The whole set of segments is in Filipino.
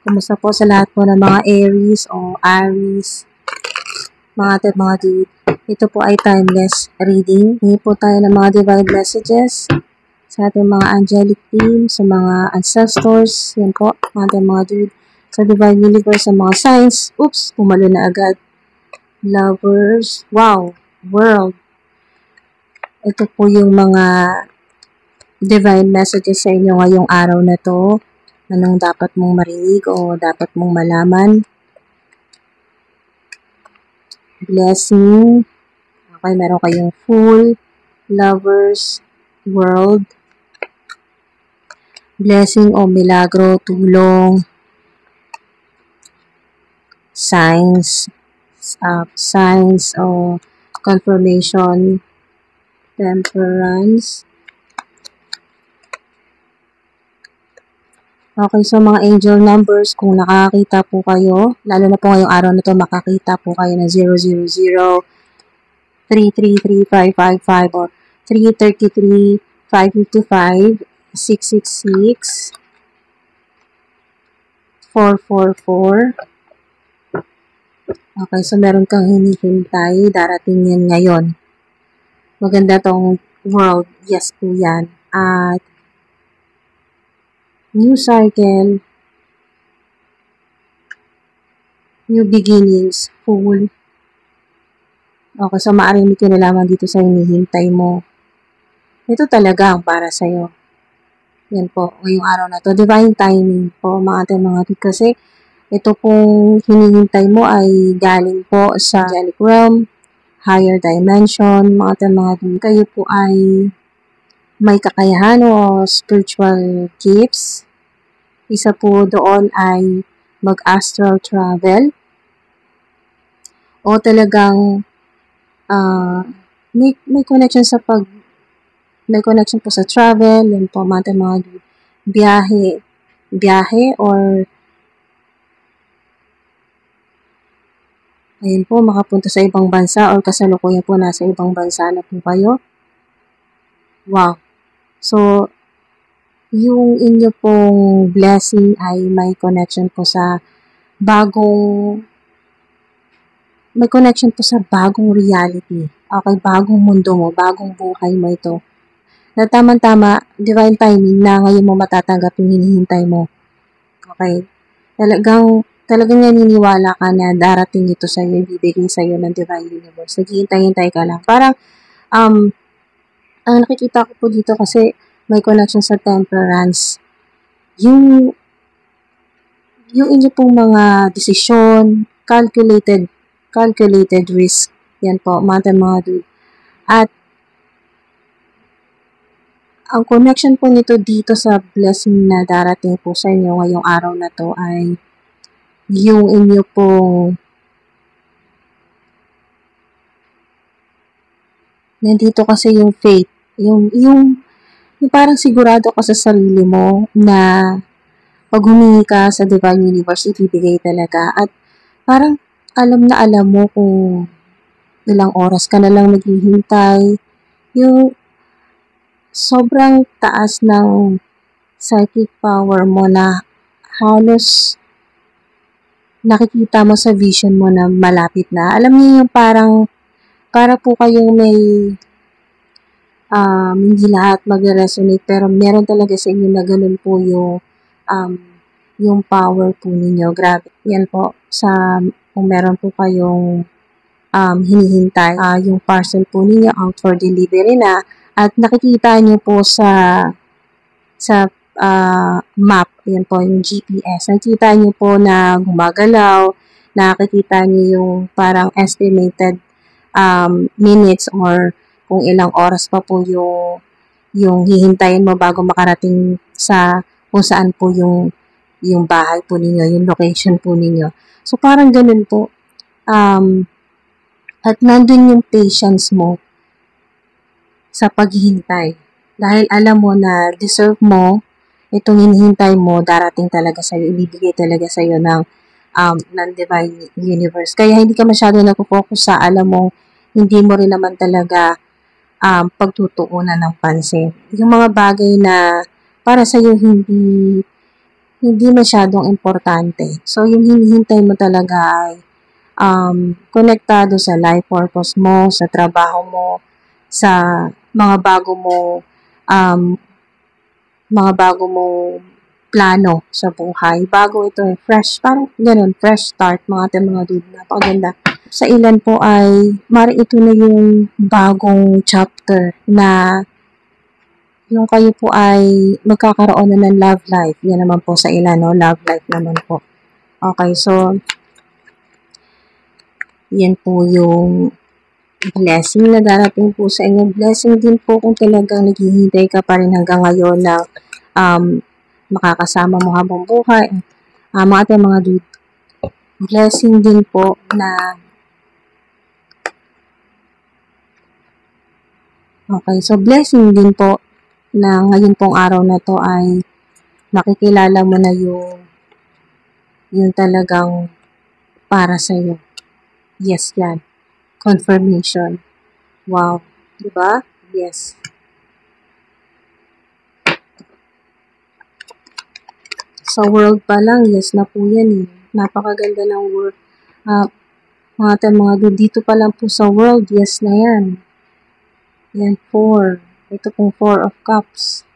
Kumusta po sa lahat po ng mga Aries o Aries, mga dude. Ito po ay timeless reading. Hingi po tayo ng mga divine messages sa ating mga angelic team, sa mga ancestors, yan po, mga dude. Sa divine universe, sa mga signs. Oops, pumalo na agad. Lovers, wow, world. Ito po yung mga divine messages sa inyo ngayong araw na to. Anong dapat mong marinig o dapat mong malaman. Blessing. Okay, meron kayong Fool, Lovers, World. Blessing o milagro, tulong. Signs o confirmation. Temperance. Okay, so mga angel numbers, kung nakakita po kayo, lalo na po ngayong araw na to, makakita po kayo ng 000, 333-555, or 333-555, 666, 444. Okay, so meron kang hinihintay, darating yan ngayon. Maganda tong world, yes po yan. At new cycle, new beginnings, Fool. Okay, so maaaring may kinalaman dito sa hinihintay mo. Ito talaga ang para sa'yo. Yan po, ngayong araw na to. Divine timing po, mga dude. Kasi ito pong hinihintay mo ay galing po sa angelic realm, higher dimension, mga dude. Kayo po ay may kakayahan o spiritual gifts. Isa po doon ay mag-astral travel. O talagang may connection sa may connection po sa travel, yun po mga dude. Biyahe or ayun po, makapunta sa ibang bansa or kasalukuyan po nasa ibang bansa na po kayo. Wow. So, yung inyo pong blessing ay may connection po sa bagong reality. Okay, bagong mundo mo, bagong buhay mo ito. Na tama-tama, divine timing na ngayon mo matatanggap yung hinihintay mo. Okay? Talagang naniniwala ka na darating ito sa'yo, ibibigay sa'yo ng divine universe. Naghihintay-hintay ka lang. Parang, ang nakikita ko po dito kasi may connection sa temperance. Yung inyo pong mga desisyon, calculated risk. Yan po, mga dude. At ang connection po nito dito sa blessing na darating po sa inyo ngayong araw na to ay yung inyo pong nandito kasi yung faith. Yung parang sigurado ka sa sarili mo na pag humingi ka sa divine universe, ibibigay talaga. At parang alam mo kung ilang oras ka na lang naghihintay. Yung sobrang taas ng psychic power mo na halos nakikita mo sa vision mo na malapit na. Alam niyo yung para po kayong may hindi lahat mag-resonate, pero meron talaga sa inyo na ganun po yung power po ninyo. Grabe. Yan po, kung meron po kayong hinihintay, yung parcel po ninyo out for delivery na, at nakikita nyo po sa map, yan po yung GPS, nakikita nyo po na gumagalaw, nakikita nyo yung parang estimated minutes or kung ilang oras pa po yung hihintayin mo bago makarating sa kung saan po yung bahay po ninyo, yung location po ninyo. So, parang ganun po. At nandun yung patience mo sa paghihintay. Dahil alam mo na deserve mo, itong hinihintay mo, darating talaga sa'yo, ibibigay talaga sa'yo ng divine universe. Kaya hindi ka masyado nag-focus sa alam mo, hindi mo rin naman talaga pagtutuunan ng pansin. Yung mga bagay na para sa'yo hindi hindi masyadong importante. So, yung hinihintay mo talaga ay konektado sa life purpose mo, sa trabaho mo, sa mga bago mo um, mga bago mong plano sa buhay. Bago ito eh, fresh, parang ganun, fresh start mga ating mga dude. Napakaganda. Sa ilan po ay, mari ito na yung bagong chapter na yung kayo po ay magkakaroon na ng love life. Yan naman po sa ilan, no? Love life naman po. Okay, so, yan po yung blessing na darating po sa inyo. Blessing din po kung talagang naghihintay ka pa rin hanggang ngayon na makakasama mo habang buhay. Mga ating mga dude, blessing din po na okay, so blessing din po na ngayon pong araw na to ay nakikilala mo na yung talagang para sa'yo. Yes, yan. Confirmation. Wow. Diba? Yes. Sa world pa lang, yes na po yan eh. Napakaganda ng world. Mga dude, dito pa lang po sa world, yes na yan. Yan, 4. Ito pong 4 of Cups.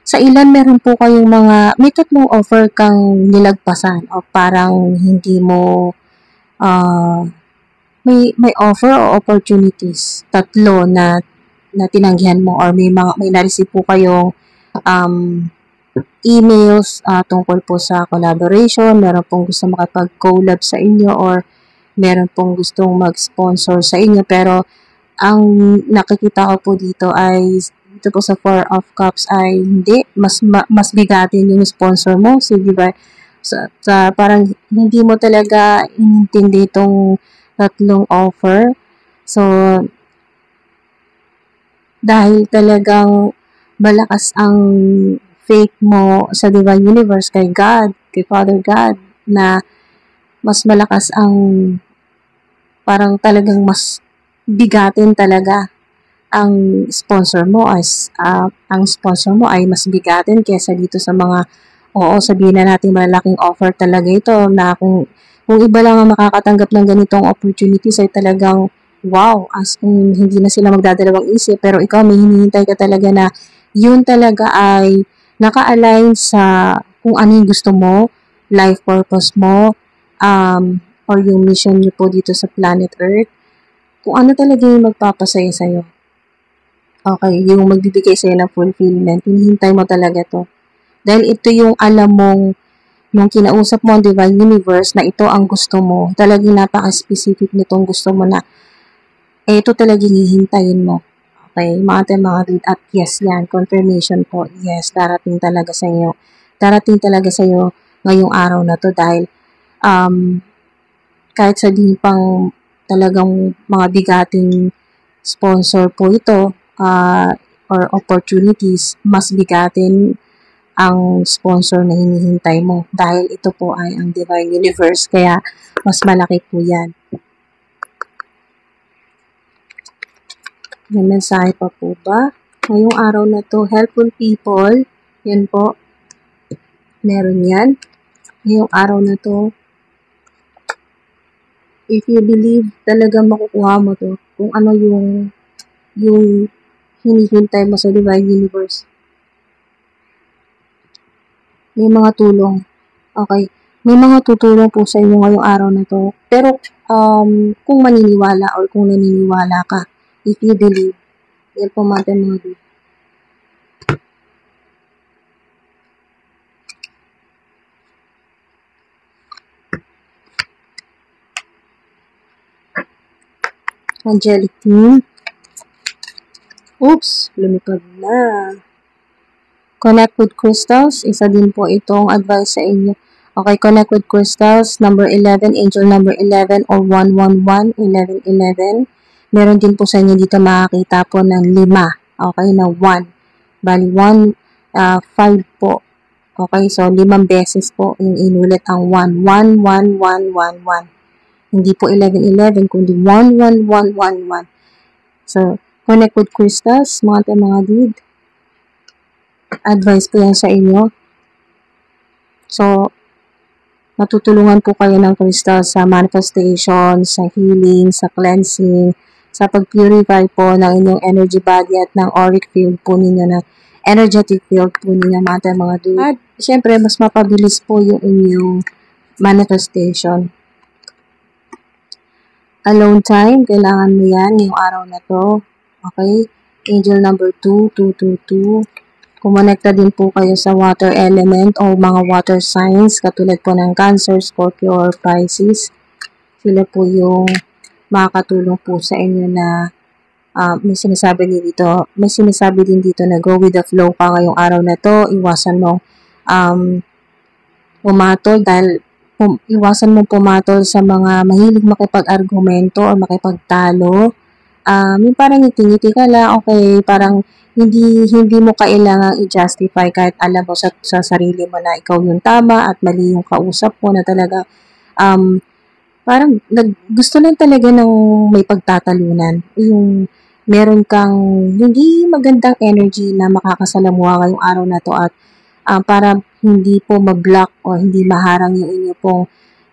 Sa ilan, meron po kayong may tatlong offer kang nilagpasan o parang hindi mo, may offer o opportunities. Tatlo na tinanggihan mo or may na-receive po kayong emails tungkol po sa collaboration, meron pong gusto makapag-collab sa inyo or meron pong gustong mag-sponsor sa inyo pero ang nakikita ko po dito ay dito po sa 4 of Cups ay hindi mas bigatin yung sponsor mo, so di ba? Sa parang hindi mo talaga inintindi itong tatlong offer. So dahil talagang malakas ang faith mo sa Divine Universe, kay God, kay Father God, na mas malakas ang parang talagang mas bigatin talaga ang sponsor mo ay mas bigatin kaysa dito sa mga sabihin na natin malaking offer talaga ito na kung iba lang ang makakatanggap ng ganitong opportunities ay talagang wow, as kung hindi na sila magdadalawang isip pero ikaw may hinihintay ka talaga na yun talaga ay naka-align sa kung ano yung gusto mo, life purpose mo, or yung mission niyo po dito sa planet Earth. Kung ano talaga yung magpapasaya sa'yo. Okay, yung magbibigay sa'yo ng fulfillment. Hinihintay mo talaga to. Dahil ito yung alam mong nung kinausap mo ang Divine Universe na ito ang gusto mo. Talagang napaka-specific nitong gusto mo na ito talagang hihintayin mo. Okay, mga dude. At yes, yan. Confirmation po. Yes, darating talaga sa inyo. Darating talaga sa iyo ngayong araw na to dahil kahit sabihin pang talagang mga bigating sponsor po ito or opportunities, mas bigatin ang sponsor na hinihintay mo dahil ito po ay ang Divine Universe kaya mas malaki po yan. May mensahe pa po ba? Ngayong araw na to, helpful people, yan po, meron yan. Ngayong araw na to, if you believe talaga makukuha mo to, kung ano yung hinihintay mo sa Divine Universe. May mga tulong. Okay. May mga tutulong po sa inyo ngayong araw na to. Pero, kung maniniwala or kung naniniwala ka, if you believe, yan po mga dude. Angelic team. Oops, lumipad na. Connect with crystals. Isa din po itong advice sa inyo. Okay, connect with crystals. Number 11, angel number 11 or 111, 1111. Meron din po sa inyo dito makakita po ng 5. Okay, na 1. Bali, 5 po. Okay, so 5 beses po yung inulit ang 1. 1, 1, 1, 1, 1. Hindi po 1111, kundi 11111. So, connect with crystals, mga dude. Advice po yan sa inyo. So, matutulungan po kayo ng crystal sa manifestation, sa healing, sa cleansing, sa pag-purify po ng inyong energy body at ng auric field po ninyo, ng energetic field po ninyo, mga dude. At syempre, mas mapabilis po yung inyong manifestation. Alone time, kailangan mo yan ngayong araw na to. Okay? Angel number 2, 222. Kumonekta din po kayo sa water element o mga water signs katulad po ng Cancer, Scorpio, or Pisces. Sila po yung makakatulong po sa inyo na may sinasabi din dito na go with the flow ka ngayong araw na to. Iwasan mo pumatol iwasan mo pumatol sa mga mahilig makipag-argumento o makipagtalo. Yung parang ngiti-ngiti ka lang, okay, parang hindi mo kailangang i-justify kahit alam mo sa sarili mo na ikaw yung tama at mali yung kausap mo na talaga parang gusto lang talaga ng may pagtatalunan. Yung meron kang hindi magandang energy na makakasalamuha ngayong araw na to at para hindi po ma-block o hindi maharang yung inyo pong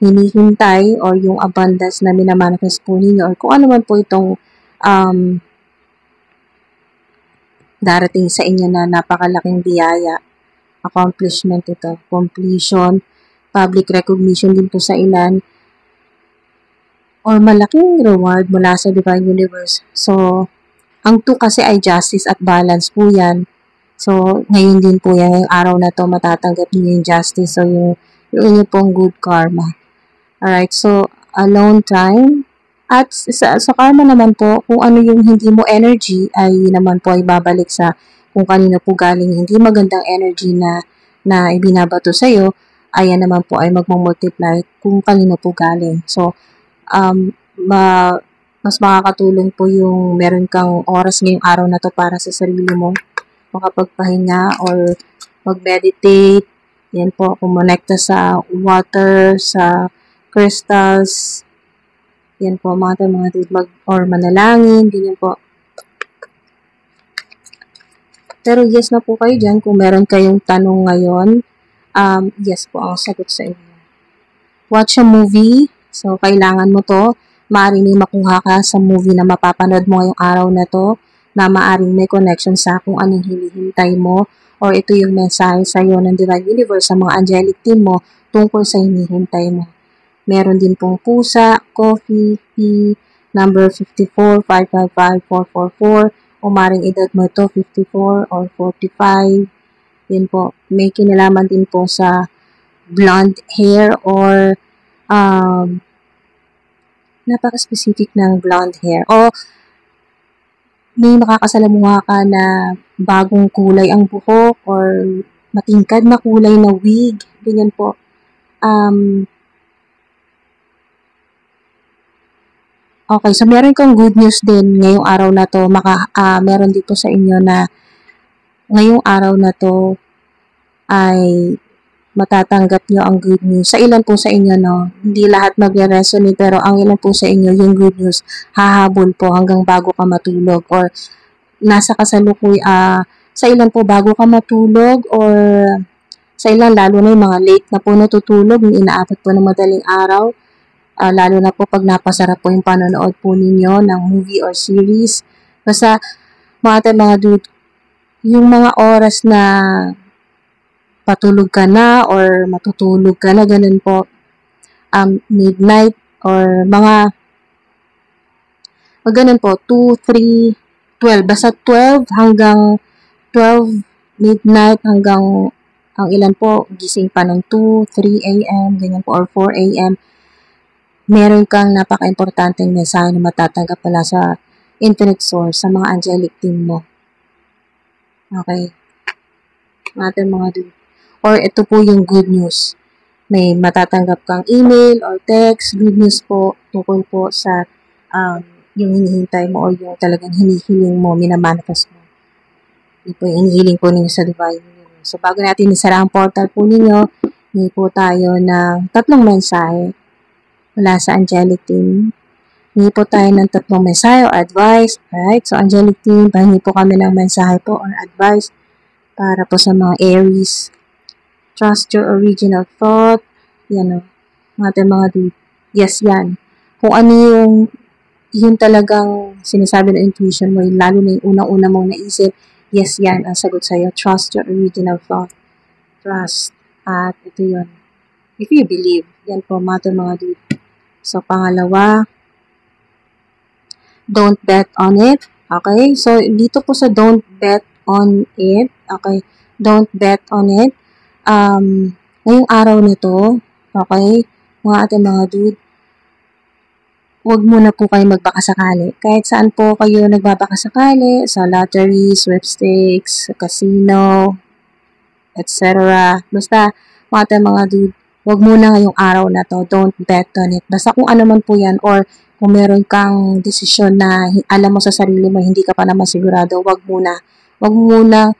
hinihintay or yung abundance na minamanifest po ninyo or kung ano man po itong darating sa inyo na napakalaking biyaya, accomplishment ito, completion, public recognition din po sa ilan, or malaking reward mula sa Divine Universe. So, ang 2 kasi ay justice at balance po yan. So, ngayon din po yan, ngayong araw na to matatanggap niyo yung justice, so yung inyo pong good karma. Alright, so, alone time. At sa karma naman po, kung ano yung hindi mo energy, ay naman po ay babalik sa kung kanino po galing hindi magandang energy na ibinabato sa'yo, ayan naman po ay magmumultiply kung kanino po galing. So, mas makakatulong po yung meron kang oras ngayong araw na to para sa sarili mo, makapagpahinga or mag-meditate, yan po, kumonekta sa water, sa crystals, yan po, mga or manalangin, ganyan po. Pero yes na po kayo dyan, kung meron kayong tanong ngayon, yes po ang sagot sa inyo. Watch a movie, so kailangan mo to, maaaring may makuha ka sa movie na mapapanood mo ngayong araw na to, na maaaring may connection sa kung anong hinihintay mo, or ito yung mensahe sa iyo ng Divine Universe, sa mga angelic team mo, tungkol sa hinihintay mo. Meron din pong pusa, coffee, tea, number 54, 555, 444. Umaring edad mo ito, 54 or 45. Yan po. May kinalaman din po sa blonde hair or napaka-specific ng blonde hair. O may makakasalamuha ka na bagong kulay ang buhok or matingkad na kulay na wig. Ganyan po. Okay, so meron kang good news din ngayong araw na to. Meron dito sa inyo na ngayong araw na to ay matatanggap nyo ang good news. Sa ilan po sa inyo, no? Hindi lahat magre-resonate, pero ang ilan po sa inyo, yung good news, hahabol po hanggang bago ka matulog or nasa kasalukuy, sa ilan po bago ka matulog or sa ilan, lalo na yung mga late na po natutulog, yung inaabot po ng madaling araw, lalo na po pag napasarap po yung panonood po ninyo ng movie or series. Basta, mga dude, yung mga oras na patulog ka na or matutulog ka na, ganun po, midnight or mga ganun po, 2, 3, 12. Basta 12 hanggang 12 midnight hanggang ang ilan po, gising pa ng 2, 3 a.m., ganyan po, or 4 a.m., meron kang napaka-importanteng mensahe na matatanggap pala sa infinite source, sa mga angelic team mo. Okay? Mga dude. Or ito po yung good news. May matatanggap kang email or text, good news po, tungkol po sa yung hinihintay mo or yung talagang hinihiling mo, minamanifest mo. Ito po yung hinihiling po ninyo sa Divine Universe. So, bago natin isara ang portal po ninyo, hindi po tayo ng 3 mensahe mula sa angelic team. Hingi po tayo ng 3 mensahe o advice. Alright? So, angelic team, pahingi po kami ng mensahe po or advice para po sa mga Aries. Trust your original thought. Yan o. Mga dude. Yes, yan. Kung ano yung talagang sinasabi ng intuition mo, lalo na yung unang-una mong naisip, yes, yan ang sagot sa'yo. Trust your original thought. Trust. At ito yun. If you believe. Yan po, mga dude. So, pangalawa, don't bet on it. Okay? So, dito po sa don't bet on it. Okay? Don't bet on it. Ngayong araw na to, okay, mga dude, huwag muna po kayo magbakasakali. Kahit saan po kayo nagbabakasakali, sa lottery, sweepstakes, casino, etc. Basta, mga dude, huwag muna ngayong araw na to. Don't bet on it. Basta kung ano man po yan, or kung meron kang desisyon na alam mo sa sarili mo, hindi ka pa naman sigurado, huwag muna. Huwag muna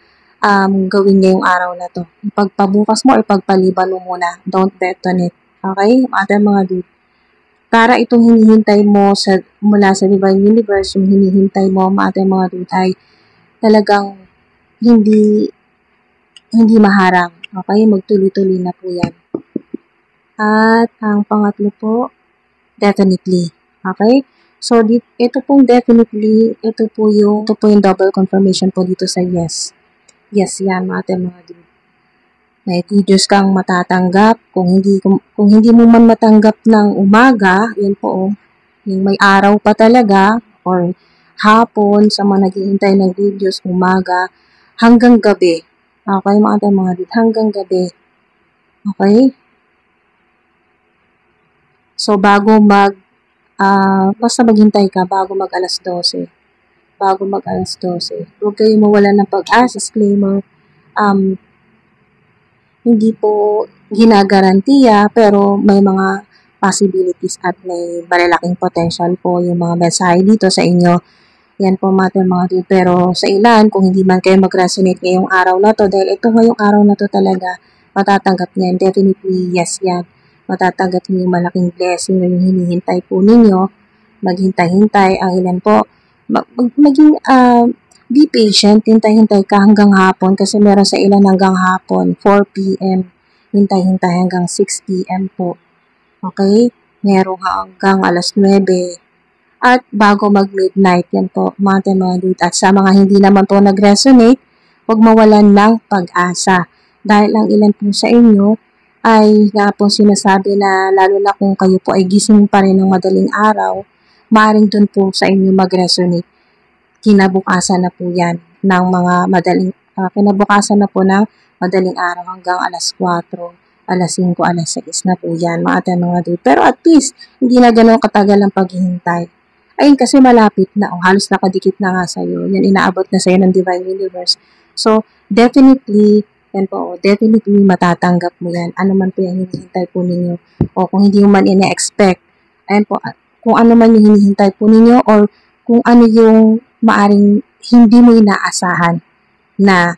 gawin ngayong araw na to. Ipagpabukas mo, ipagpaliban mo muna. Don't bet on it. Okay? Mga dude. Para itong hinihintay mo mula sa Divine Universe, yung hinihintay mo, mga dude, ay talagang hindi maharang. Okay? Magtuloy-tuloy na po yan. At ang pangatlo po, definitely. Okay? So, ito pong definitely, ito po yung double confirmation po dito sa yes. Yes, yan, mga dude. May good news kang matatanggap. Kung hindi mo man matanggap ng umaga, yan po, yung may araw pa talaga, or hapon, sa mga naghihintay ng good news, umaga, hanggang gabi. Okay, mga dude, hanggang gabi. Okay? So, basta maghintay ka bago mag alas 12. Huwag kayo mawala ng pag-asa. Disclaimer, hindi po ginagarantiya, pero may mga possibilities at may malalaking potential po yung mga mensahe dito sa inyo. Yan po, mga dude. Pero sa ilan, kung hindi man kayo mag-resonate ngayong araw na to, dahil ito ngayong araw na to talaga, matatanggap niyan. Definitely, yes yan. Matatanggap niyo yung malaking blessing na yung hinihintay po ninyo. Maghintay-hintay. Ang ilan po, be patient, hintay-hintay ka hanggang hapon kasi meron sa ilan hanggang hapon, 4 p.m. Hintay-hintay hanggang 6 p.m. po. Okay? Meron hanggang alas 9. At bago mag-midnight, yan po, mga dude. At sa mga hindi naman po nag-resonate, huwag mawalan ng pag-asa. Dahil ang ilan po sa inyo ay nga po sinasabi na lalo na kung kayo po ay gising pa rin ng madaling araw, maaaring dun po sa inyo mag-resonate. Kinabukasan na po yan ng mga kinabukasan na po ng madaling araw hanggang alas 4, alas 5, alas 6 na po yan, mga dude. Pero at least, hindi na ganun katagal ang paghihintay. Ayun, kasi malapit na, halos nakadikit na nga sa'yo. Yan, inaabot na sa'yo ng Divine Universe. So, definitely, definitely matatanggap mo yan. Ano man po yung hinihintay po ninyo. O kung hindi mo man ina-expect, ayun po, kung ano man yung hinihintay po ninyo, or kung ano yung maaring hindi mo inaasahan na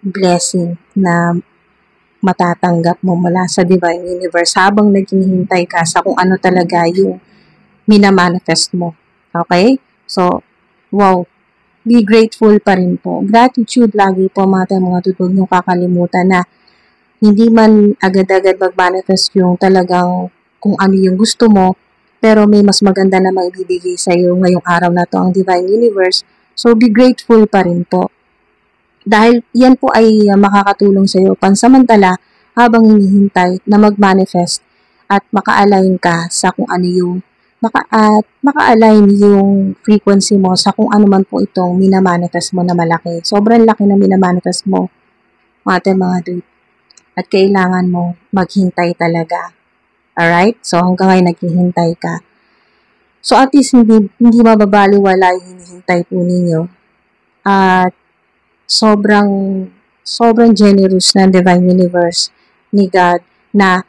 blessing na matatanggap mo mula sa Divine Universe habang naghihintay ka sa kung ano talaga yung minamanifest mo. Okay? So, wow. Be grateful pa rin po. Gratitude lagi po, mga dude. Huwag niyong kakalimutan na hindi man agad-agad mag-manifest yung talagang kung ano yung gusto mo, pero may mas maganda na maibibigay sa'yo ngayong araw na to ang Divine Universe. So, be grateful pa rin po. Dahil yan po ay makakatulong sa'yo pansamantala habang hinihintay na mag-manifest at maka-align ka sa kung ano yung maka-align yung frequency mo sa kung ano man po itong minamanifest mo na malaki. Sobrang laki na minamanifest mo, mga dude. At kailangan mo maghintay talaga. Alright? So, hanggang ngayon naghihintay ka. So, at least hindi mababaliwala yung hinihintay po ninyo. At sobrang generous ng Divine Universe ni God na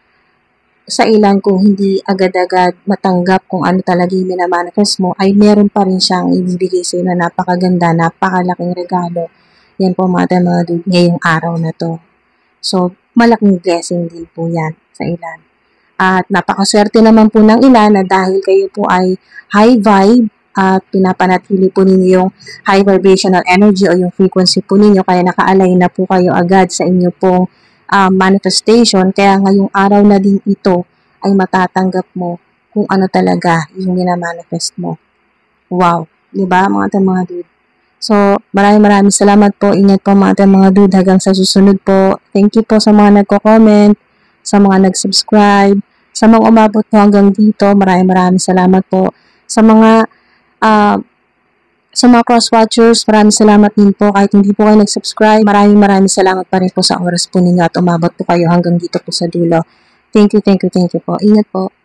sa ilan kung hindi agad-agad matanggap kung ano talaga yung minamanifest mo, ay meron pa rin siyang ibibigay sa iyo na napakaganda, napakalaking regalo. Yan po, mga dude, ngayong araw na to. So, malaking blessing din po yan sa ilan. At napakaswerte naman po ng ilan na dahil kayo po ay high vibe at pinapanatili po ninyo yung high vibrational energy o yung frequency po ninyo, kaya naka-align na po kayo agad sa inyo pong manifestation. Kaya ngayong araw na din ito ay matatanggap mo kung ano talaga yung minamanifest mo. Wow! Diba mga dude? So, maraming salamat po. Ingat po mga dude hanggang sa susunod po. Thank you po sa mga nagko-comment, sa mga nag-subscribe, sa mga umabot po hanggang dito. Maraming salamat po. Sa mga cross-watchers, maraming salamat din po. Kahit hindi po kayo nag-subscribe, maraming salamat pa rin po sa oras po ninyo at umabot po kayo hanggang dito po sa dulo. Thank you po. Ingat po.